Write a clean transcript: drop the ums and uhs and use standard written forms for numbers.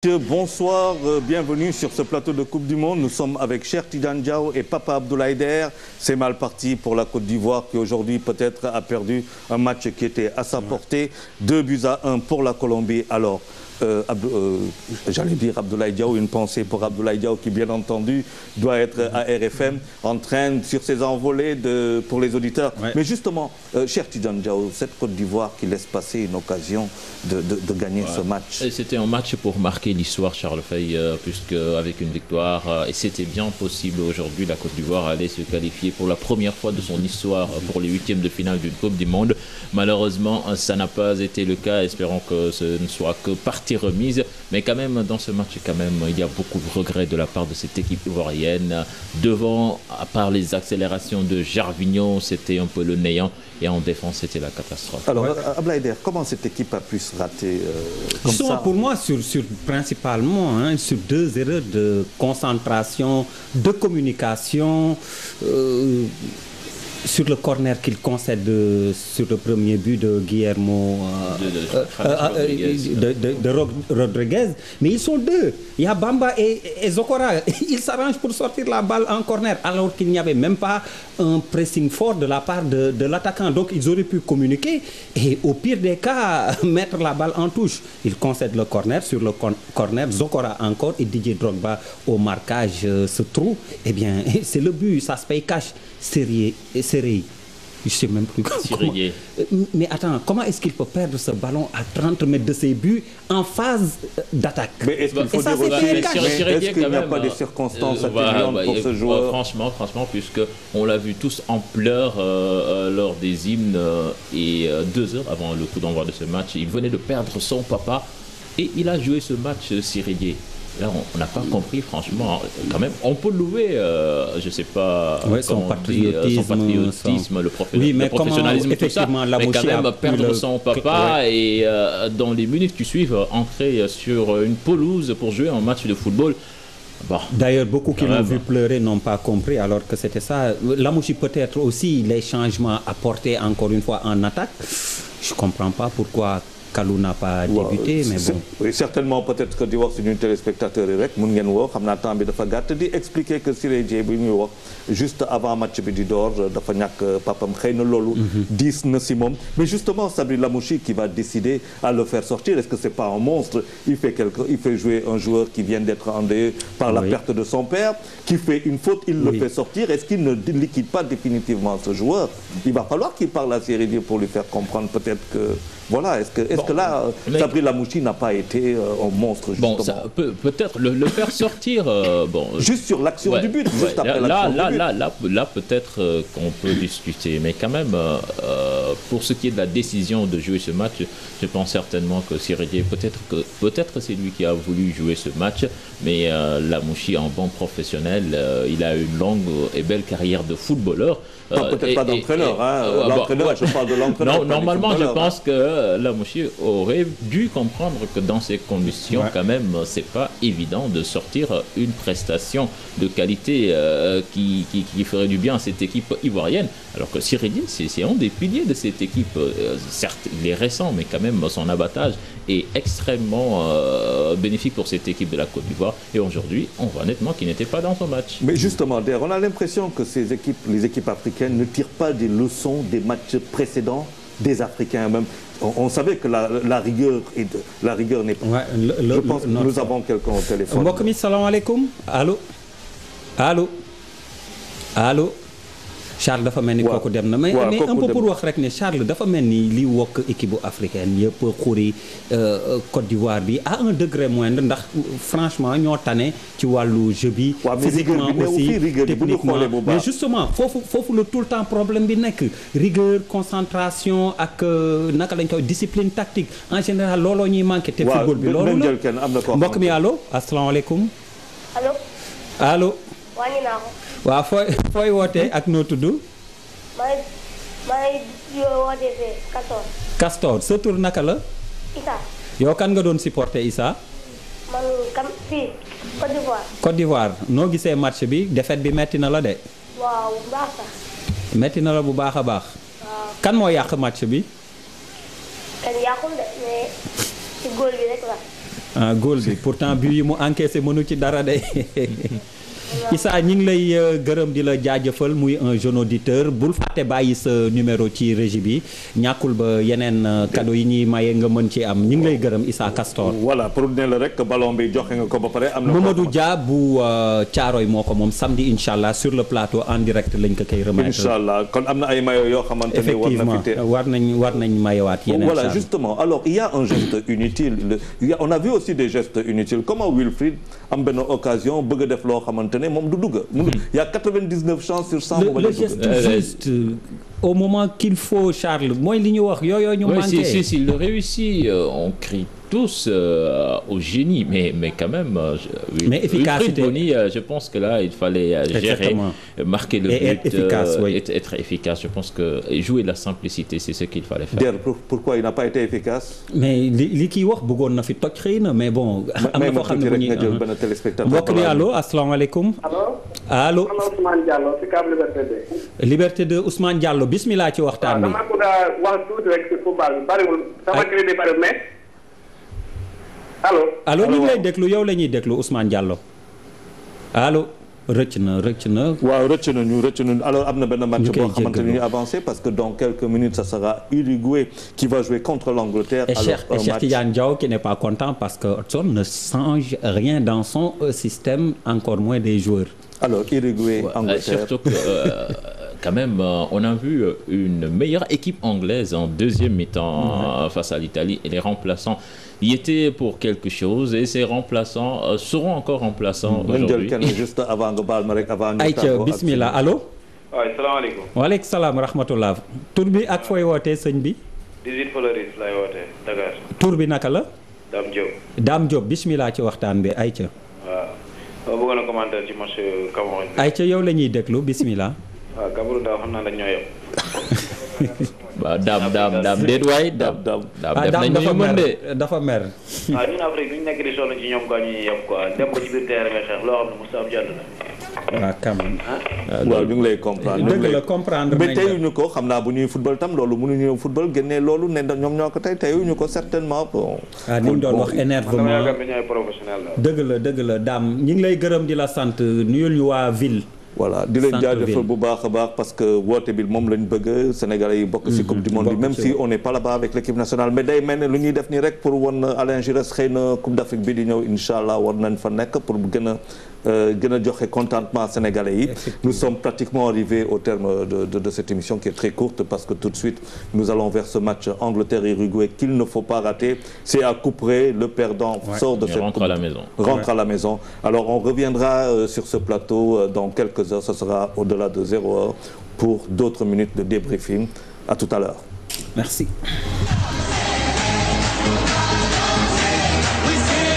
Bonsoir, bienvenue sur ce plateau de Coupe du Monde. Nous sommes avec Cheikh Tidiane Diaw et Papa Abdoulaye Der. C'est mal parti pour la Côte d'Ivoire qui aujourd'hui peut-être a perdu un match qui était à sa portée. 2-1 pour la Colombie. Alors, j'allais dire Abdoulaye Diaw, une pensée pour Abdoulaye Diaw qui bien entendu doit être à RFM en train sur ses envolées pour les auditeurs. Ouais. Mais justement, Cheikh Tidiane Diaw, cette Côte d'Ivoire qui laisse passer une occasion de gagner ce match. C'était un match pour marquer l'histoire, Charles Faye, puisque avec une victoire, et c'était bien possible aujourd'hui, la Côte d'Ivoire allait se qualifier pour la première fois de son histoire pour les huitièmes de finale d'une Coupe du Monde. Malheureusement, ça n'a pas été le cas. Espérons que ce ne soit que partie remise, mais quand même dans ce match, il y a beaucoup de regrets de la part de cette équipe ivoirienne. Devant, à part les accélérations de Gervinho, c'était un peu le néant, et en défense, c'était la catastrophe. Alors, Abdoulaye Der, comment cette équipe a pu se rater comme ça? Pour moi, principalement, sur deux erreurs de concentration, de communication. Sur le corner qu'il concède sur le premier but de Guillermo Rodriguez. Mais ils sont deux. Il y a Bamba et Zokora. Ils s'arrangent pour sortir la balle en corner alors qu'il n'y avait même pas un pressing fort de la part de l'attaquant. Donc ils auraient pu communiquer et au pire des cas mettre la balle en touche. Ils concèdent le corner. Sur le corner, Zokora encore et Didier Drogba au marquage se trouve. Eh bien, c'est le but. Ça se paye cash. Série. Je ne sais même plus comment. Mais attends, comment est-ce qu'il peut perdre ce ballon à 30 mètres de ses buts en phase d'attaque? Mais est-ce qu'il n'y a pas des circonstances atténuantes pour ce joueur? Franchement, puisqu'on l'a vu tous en pleurs lors des hymnes et 2 heures avant le coup d'envoi de ce match, il venait de perdre son papa et il a joué ce match Sirigué. Là, on n'a pas compris, franchement, quand même. On peut louer, je ne sais pas, son patriotisme, le professionnalisme, tout ça, mais quand même perdre son papa et dans les minutes qui suivent, entrer sur une pelouse pour jouer un match de football. Bon. D'ailleurs, beaucoup qui l'ont vu pleurer n'ont pas compris alors que c'était ça. Lamouchi peut-être aussi, les changements apportés encore une fois en attaque. Je ne comprends pas pourquoi Kalou n'a pas débuté, mais bon. Oui, certainement, peut-être que di wax suñu téléspectateur yi rek mun ngeen woo xam naa temps bi dafa gàtt di expliquer que Siré Dia bi ñuy wax juste avant match bi di door dafa ñàkk papam xëy na loolu diis na si moom. Mais justement, Sabri Lamouchi qui va décider à le faire sortir, est-ce que c'est pas un monstre? Il fait jouer un joueur qui vient d'être endeuillé par la perte de son père, qui fait une faute, il le fait sortir. Est-ce qu'il ne liquide pas définitivement ce joueur? Il va falloir qu'il parle à Siré Dia pour lui faire comprendre peut-être que voilà, est-ce que là, Sabri Lamouchi n'a pas été un monstre, justement? Bon, peut-être le faire sortir... juste sur l'action du but, juste après l'action du but. Là peut-être qu'on peut discuter, mais quand même, pour ce qui est de la décision de jouer ce match, je pense certainement que Siré, peut-être c'est lui qui a voulu jouer ce match, mais Lamouchi, en bon professionnel, il a une longue et belle carrière de footballeur. Peut-être pas d'entraîneur, l'entraîneur, je parle de l'entraîneur. Non, normalement, je pense que Lamouchi aurait dû comprendre que dans ces conditions, quand même, c'est pas évident de sortir une prestation de qualité qui ferait du bien à cette équipe ivoirienne. Alors que Siré Dia, c'est un des piliers de cette équipe. Certes, il est récent, mais quand même, son abattage est extrêmement bénéfique pour cette équipe de la Côte d'Ivoire. Et aujourd'hui, on voit nettement qu'il n'était pas dans son match. Mais justement, on a l'impression que les équipes africaines ne tirent pas des leçons des matchs précédents des Africains même. On savait que la rigueur n'est pas... je pense que nous avons quelqu'un au téléphone. Mbokk mi salaamaaleykum allo Charles dafa mel ni kooku dem na mais un peu pour wax rek ne Charles dafa mel ni li wokk équipe africaine yëpp xuri Côte d'Ivoire bi à un degré moindre ndax franchement ñoo tane ci wàllu jeu bi physiquement aussi techniquement mais justement foofu la tout le temps problème bi nekk rigueur concentration ak naka lañ koy discipline tactique en général looloo ñuy manqué te football bi loolu la mbokk mi allo asalaamaaleykum allo waaw fooy wootee ak noo tudd. maa ngi wootee fee Castor sa tur naka la. Issa. yow kan nga doon supporter Issa. man fii Côte d'Ivoire. Côte d'Ivoire noo gisee match bi défaite bi metti na la de. waaw bu baax sax. metti na la bu baax a baax. waaw kan moo yàq match bi. kan yàqul de mais ci góol bi rek la. ah góol bi pourtant bi yi mu encaissé mënu ci dara de. Issa ñi ngi lay gërëm di la jaajëfal muy un jeune auditeur bul fàtte bàyyi sa numéro ci régie bi ñàkkul ba yeneen cadeau yi ñuy maye nga mën ci am ñi ngi lay gërëm Issa Castor. voilà pour ne la rek ballon bi joxe nga ko ba pare. am na Mamadou Dia bu Thiaroye moo ko moom samedi incha allah sur le plateau en direct lañ ko koy remettre. incha allah kon am na ay mayo yoo xamante ni war na fi war nañ mayewaat yeneen. voilà justement alors il y a un geste inutile on a vu aussi des gestes inutiles comment Wilfried am benn occasion bëgg a def loo xamante ne moom du dugg. il y a 99 chances sur 100. le geste juste au moment qu'il faut Charles mooy li ñu wax yooyu ñu manqué. si le réussit on crie tous au génie mais quand même. mais efficacité je pense que là il fallait gérer, marquer le but, être efficace. Je pense que jouer la simplicité c'est ce qu'il fallait faire. Pourquoi il n'a pas été efficace. mais li kii wax bëggoon na fi toj xëy na mais bon. am na foo xam ne bu ñuy mbokk mi allo asalaamaaleykum. allo. Ousmane Diallo si Cap Liberté 2. Liberté 2 Ousmane Diallo bismillah ci waxtaan bi. dama bëgg a wax tuuti rek si football bi bariwul. sama crédit bariwul mais. allo ñu ngi lay déglu yow la ñuy déglu Ousmane Diallo allo. rëcc na. waaw rëcc nañu alors am na benn match boo xamante ni ñu avancé parce que dans quelques minutes ça sera Uruguay qui va jouer contre l'Angleterre. et Cheikh Tidiane Diaw qui n'est pas content parce que Hudson ne change rien dans son système encore moins des joueurs. alors Uruguay Angleterre surtout que quand même on a vu une meilleure équipe anglaise en deuxième mi-temps face à l'Italie et les remplaçants y étaient pour quelque chose et ces remplaçants seront encore remplaçants aujourd'hui. juste avant nga baal ma rek avant. ayca bismillah allo. waaw salaamaaleykum. waaleykum salaam rahmatullah. tur bi ak fooy wootee sëñ bi. 18 Fleuris lay wootee Dakar. tur bi naka la. Dame Diop. Dame Diop bismillah ci waxtaan bi ayca. waaw bëggoon na commentaire ci match Cameroun. ayca yow la ñuy déglu bismillah. waaw Cameroun daal xam naa dañ ñoo yem. waaw daam déet waay daam def nañ ñu mën de dafa mer. waaw ñun Afrique duñ nekk di sonn ci ñoom quoi ñuy yem quoi dem ba ci biir terrain nga xeex loo xam ne Moustapha jàll na. waaw quand même. waaw ñu ngi lay comprendre. dëgg la comprendre mais teyuñu ko xam naa bu ñuy football tam loolu mënuñu ñëw football génnee loolu ne ñoom ñoo ko teyuñu ko certainement bon. ni ñu doon wax énervement dëgg la daam ñi ngi lay gërëm di la sant nuyul ñu waa ville. voilà di leen jaajëfal bu baax a baax parce que woote bi moom lañ bëgg Sénégalais yi bokk ci coupe du monde bi même si on n'est pas là-bas avec l'équipe nationale mais day mel ne lu ñuy def nii rek pour won Alain Giresse xëy na coupe d'Afrique bi di ñëw incha allah war nañ fa nekk pour gën a joxe contentement Sénégalais yi. Nous sommes pratiquement arrivés au terme de cette émission qui est très courte parce que tout de suite nous allons vers ce match Angleterre-Uruguay qu'il ne faut pas rater. C'est à coup près, le perdant sort de cette coupe. Rentre à la maison. Alors on reviendra sur ce plateau dans quelques heures. Ce sera au-delà de 0 heure pour d'autres minutes de débriefing. À tout à l'heure. Merci.